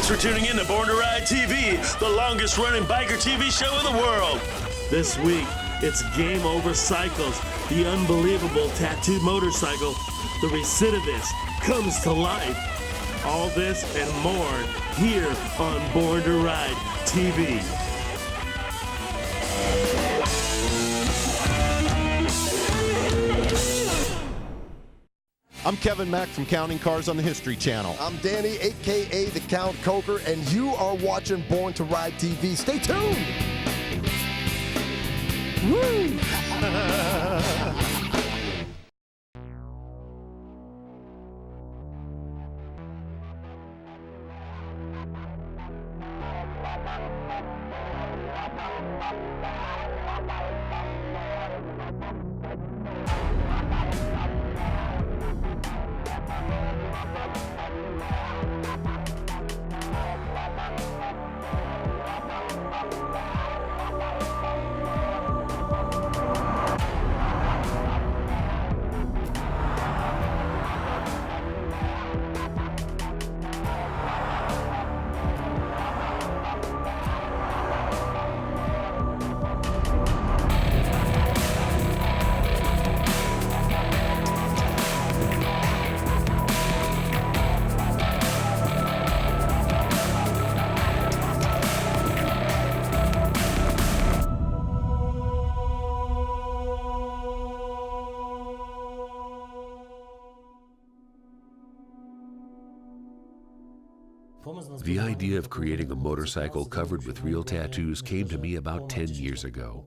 Thanks for tuning in to Born to Ride TV, the longest running biker TV show in the world. This week, it's Game Over Cycles, the unbelievable tattooed motorcycle, the Recidivist, comes to life. All this and more here on Born to Ride TV. I'm Kevin Mack from Counting Cars on the History Channel. I'm Danny, a.k.a. the Count Coker, and you are watching Born to Ride TV. Stay tuned! Woo! The idea of creating a motorcycle covered with real tattoos came to me about 10 years ago.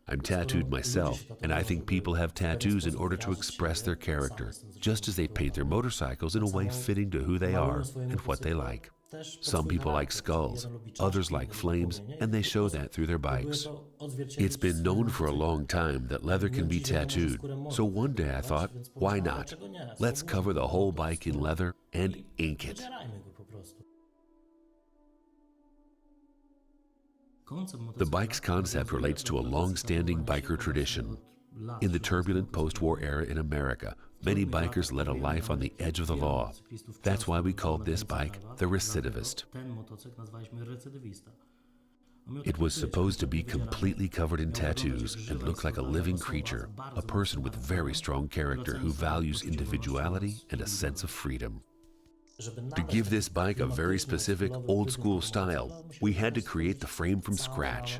I'm tattooed myself, and I think people have tattoos in order to express their character, just as they paint their motorcycles in a way fitting to who they are and what they like. Some people like skulls, others like flames, and they show that through their bikes. It's been known for a long time that leather can be tattooed, so one day I thought, why not? Let's cover the whole bike in leather and ink it. The bike's concept relates to a long-standing biker tradition. In the turbulent post-war era in America, many bikers led a life on the edge of the law. That's why we called this bike the Recidivist. It was supposed to be completely covered in tattoos and look like a living creature, a person with very strong character who values individuality and a sense of freedom. To give this bike a very specific old-school style, we had to create the frame from scratch.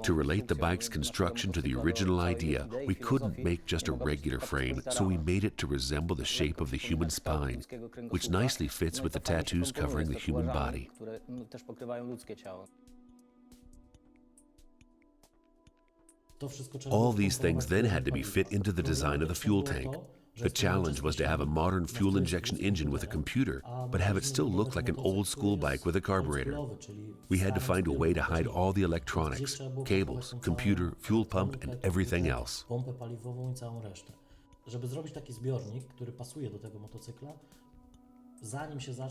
To relate the bike's construction to the original idea, we couldn't make just a regular frame, so we made it to resemble the shape of the human spine, which nicely fits with the tattoos covering the human body. All these things then had to be fit into the design of the fuel tank. The challenge was to have a modern fuel injection engine with a computer, but have it still look like an old-school bike with a carburetor. We had to find a way to hide all the electronics, cables, computer, fuel pump, and everything else.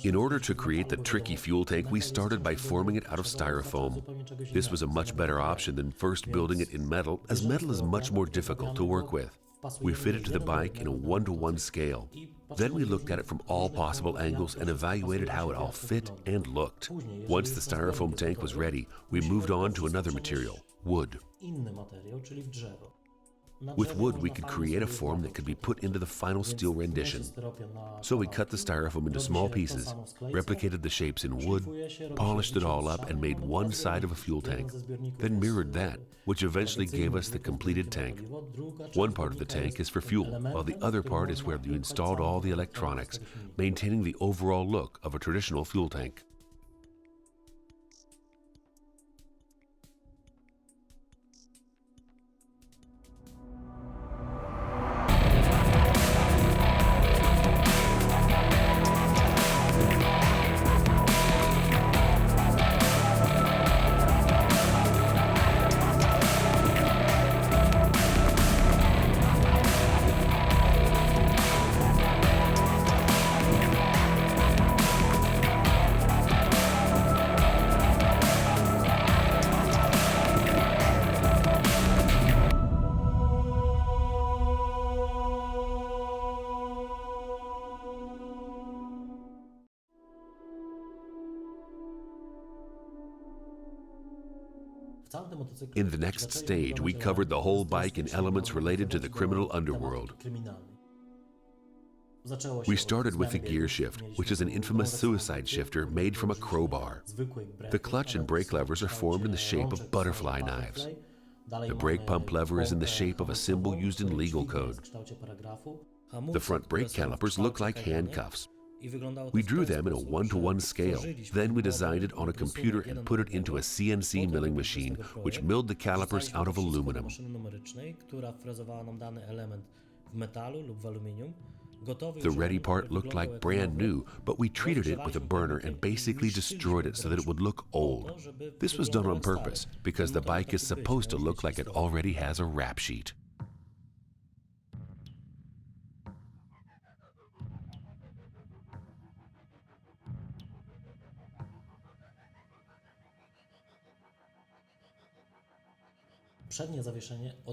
In order to create the tricky fuel tank, we started by forming it out of styrofoam. This was a much better option than first building it in metal, as metal is much more difficult to work with. We fit it to the bike in a 1-to-1 scale. Then we looked at it from all possible angles and evaluated how it all fit and looked. Once the styrofoam tank was ready, we moved on to another material, wood. With wood, we could create a form that could be put into the final steel rendition. So we cut the styrofoam into small pieces, replicated the shapes in wood, polished it all up, and made one side of a fuel tank, then mirrored that, which eventually gave us the completed tank. One part of the tank is for fuel, while the other part is where you installed all the electronics, maintaining the overall look of a traditional fuel tank. In the next stage, we covered the whole bike in elements related to the criminal underworld. We started with the gear shift, which is an infamous suicide shifter made from a crowbar. The clutch and brake levers are formed in the shape of butterfly knives. The brake pump lever is in the shape of a symbol used in legal code. The front brake calipers look like handcuffs. We drew them in a 1-to-1 scale. Then we designed it on a computer and put it into a CNC milling machine, which milled the calipers out of aluminum. The ready part looked like brand new, but we treated it with a burner and basically destroyed it so that it would look old. This was done on purpose because the bike is supposed to look like it already has a rap sheet.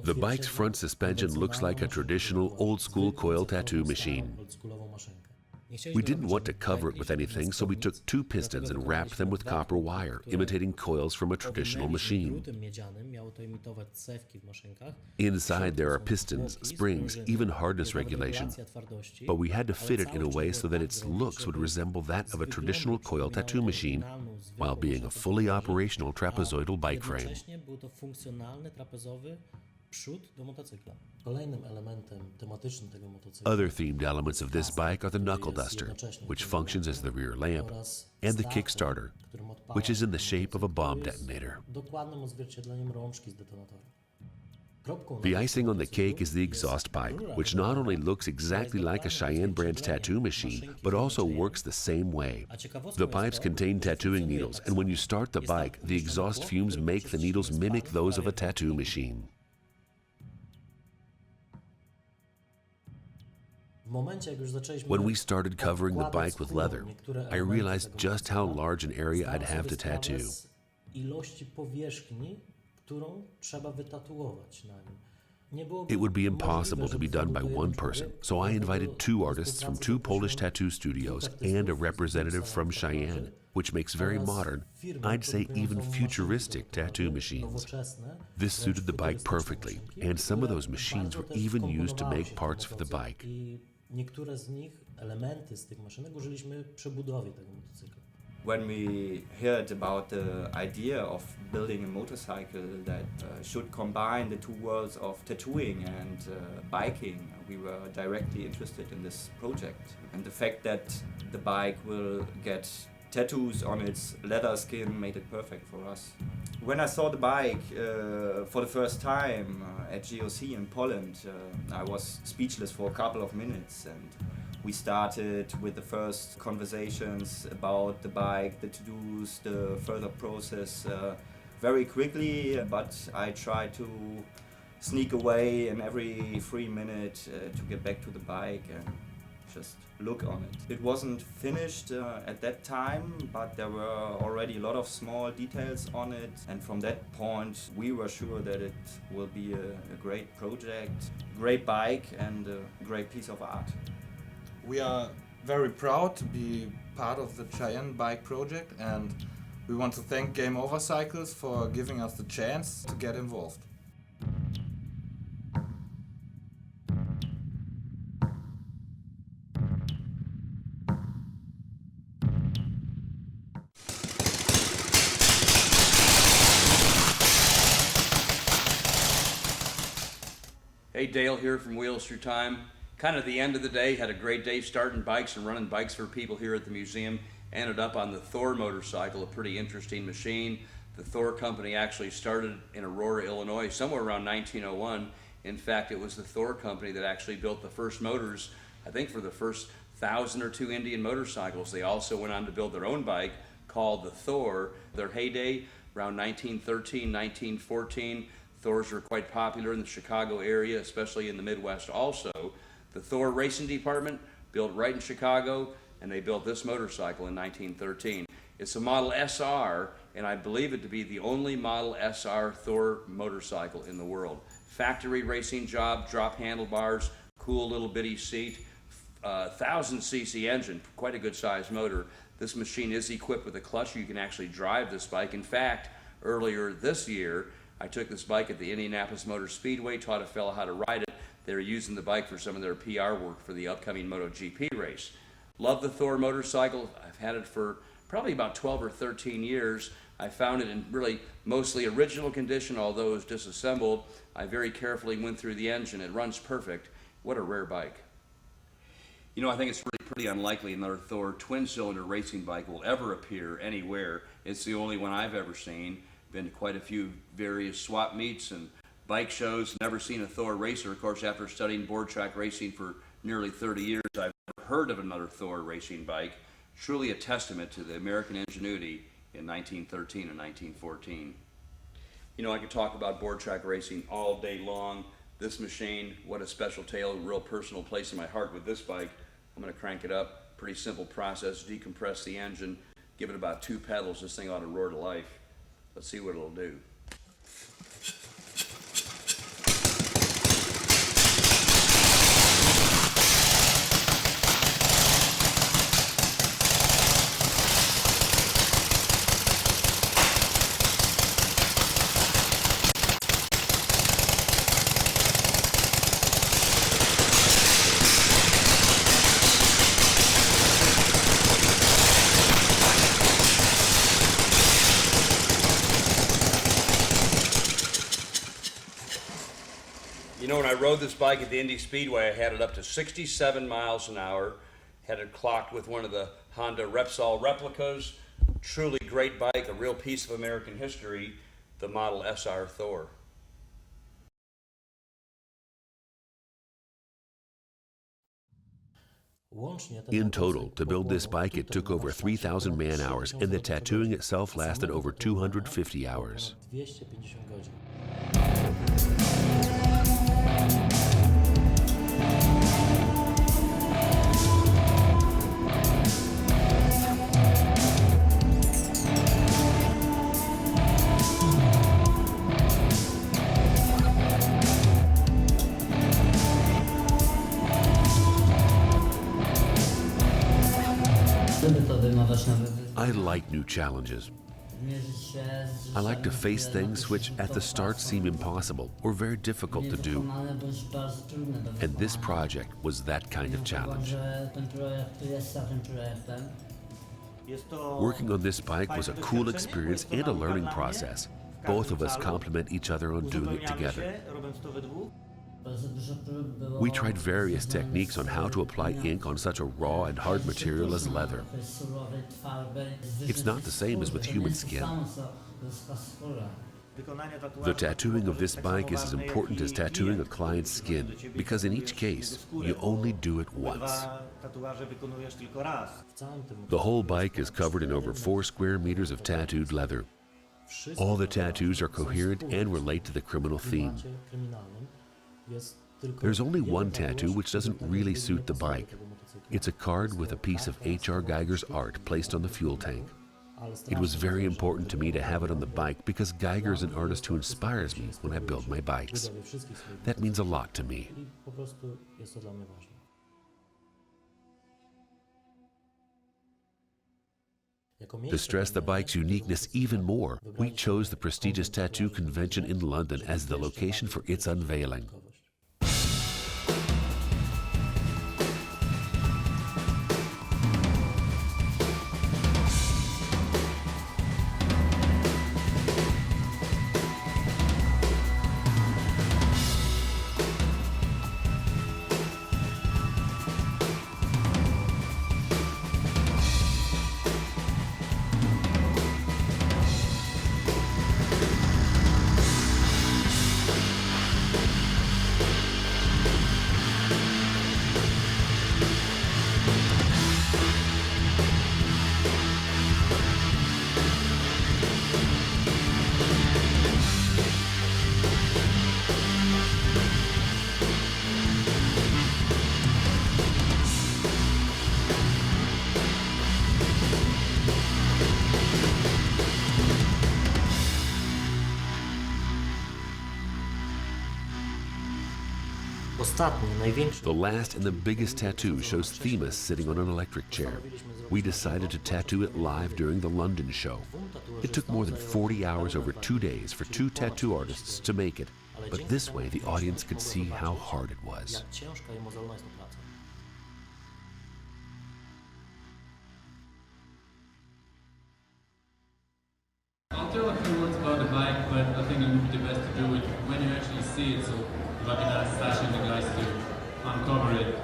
The bike's front suspension looks like a traditional old-school coil tattoo machine. We didn't want to cover it with anything, so we took 2 pistons and wrapped them with copper wire, imitating coils from a traditional machine. Inside there are pistons, springs, even hardness regulation. But we had to fit it in a way so that its looks would resemble that of a traditional coil tattoo machine, while being a fully operational trapezoidal bike frame. Other themed elements of this bike are the knuckle duster, which functions as the rear lamp, and the Kickstarter, which is in the shape of a bomb detonator. The icing on the cake is the exhaust pipe, which not only looks exactly like a Cheyenne brand tattoo machine, but also works the same way. The pipes contain tattooing needles, and when you start the bike, the exhaust fumes make the needles mimic those of a tattoo machine. When we started covering the bike with leather, I realized just how large an area I'd have to tattoo. It would be impossible to be done by one person, so I invited 2 artists from 2 Polish tattoo studios and a representative from Cheyenne, which makes very modern, I'd say even futuristic tattoo machines. This suited the bike perfectly, and some of those machines were even used to make parts for the bike. When we heard about the idea of building a motorcycle that should combine the 2 worlds of tattooing and biking, we were directly interested in this project. And the fact that the bike will get tattoos on its leather skin made it perfect for us. When I saw the bike for the first time at GOC in Poland, I was speechless for a couple of minutes, and we started with the first conversations about the bike, the to-dos, the further process very quickly, but I tried to sneak away in every free minute to get back to the bike and just look on it. It wasn't finished at that time, but there were already a lot of small details on it, and from that point we were sure that it will be a great project, great bike and a great piece of art. We are very proud to be part of the Cheyenne Bike project, and we want to thank Game Over Cycles for giving us the chance to get involved. Hey, Dale here from Wheels Through Time. Kind of the end of the day, had a great day starting bikes and running bikes for people here at the museum. Ended up on the Thor motorcycle, a pretty interesting machine. The Thor company actually started in Aurora, Illinois, somewhere around 1901. In fact, it was the Thor company that actually built the first motors, I think for the first 1,000 or 2 Indian motorcycles. They also went on to build their own bike called the Thor. Their heyday, around 1913, 1914. Thors were quite popular in the Chicago area, especially in the Midwest also. The Thor Racing Department built right in Chicago, and they built this motorcycle in 1913. It's a Model SR, and I believe it to be the only Model SR Thor motorcycle in the world. Factory racing job, drop handlebars, cool little bitty seat, 1,000cc engine, quite a good sized motor. This machine is equipped with a clutch. You can actually drive this bike. In fact, Earlier this year, I took this bike at the Indianapolis Motor Speedway, taught a fellow how to ride it. They were using the bike for some of their PR work for the upcoming MotoGP race. Love the Thor motorcycle. I've had it for probably about 12 or 13 years. I found it in really mostly original condition, although it was disassembled. I very carefully went through the engine. It runs perfect. What a rare bike. You know, I think it's really pretty unlikely another Thor twin-cylinder racing bike will ever appear anywhere. It's the only one I've ever seen. Been to quite a few various swap meets and bike shows. Never seen a Thor racer. Of course, after studying board track racing for nearly 30 years, I've never heard of another Thor racing bike. Truly a testament to the American ingenuity in 1913 and 1914. You know, I could talk about board track racing all day long. This machine, what a special tale, a real personal place in my heart with this bike. I'm going to crank it up. Pretty simple process. Decompress the engine. Give it about 2 pedals. This thing ought to roar to life. Let's see what it'll do. You know, when I rode this bike at the Indy Speedway, I had it up to 67 miles an hour, had it clocked with one of the Honda Repsol replicas. Truly great bike, a real piece of American history, the model SR Thor. In total, to build this bike, it took over 3,000 man-hours, and the tattooing itself lasted over 250 hours. I like new challenges. I like to face things which at the start seem impossible or very difficult to do. And this project was that kind of challenge. Working on this bike was a cool experience and a learning process. Both of us complement each other on doing it together. We tried various techniques on how to apply ink on such a raw and hard material as leather. It's not the same as with human skin. The tattooing of this bike is as important as tattooing a client's skin, because in each case, you only do it once. The whole bike is covered in over 4 square meters of tattooed leather. All the tattoos are coherent and relate to the criminal theme. There's only one tattoo which doesn't really suit the bike. It's a card with a piece of H.R. Geiger's art placed on the fuel tank. It was very important to me to have it on the bike because Geiger is an artist who inspires me when I build my bikes. That means a lot to me. To stress the bike's uniqueness even more, we chose the prestigious tattoo convention in London as the location for its unveiling. The last and the biggest tattoo shows Themis sitting on an electric chair. We decided to tattoo it live during the London show. It took more than 40 hours over 2 days for 2 tattoo artists to make it, but this way the audience could see how hard it was. I'll tell a few words about the bike, but I think it would be the best to do it when you actually see it, so if I can ask Sasha and the guys to uncover it.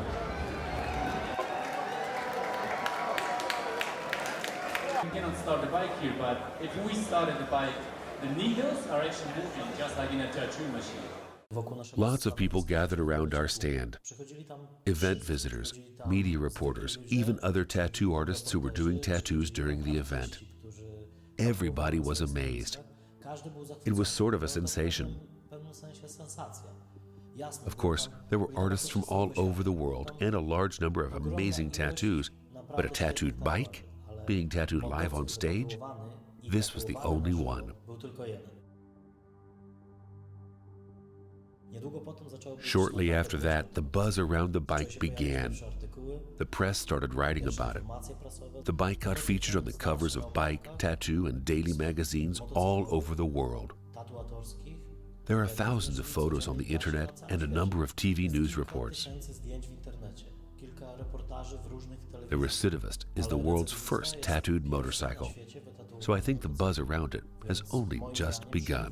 We cannot start the bike here, but if we started the bike, the needles are actually moving, just like in a tattoo machine. Lots of people gathered around our stand. Event visitors, media reporters, even other tattoo artists who were doing tattoos during the event. Everybody was amazed. It was sort of a sensation. Of course, there were artists from all over the world and a large number of amazing tattoos, but a tattooed bike being tattooed live on stage, this was the only one. Shortly after that, the buzz around the bike began. The press started writing about it. The bike got featured on the covers of Bike, Tattoo, and daily magazines all over the world. There are thousands of photos on the internet and a number of TV news reports. The Recidivist is the world's first tattooed motorcycle, so I think the buzz around it has only just begun.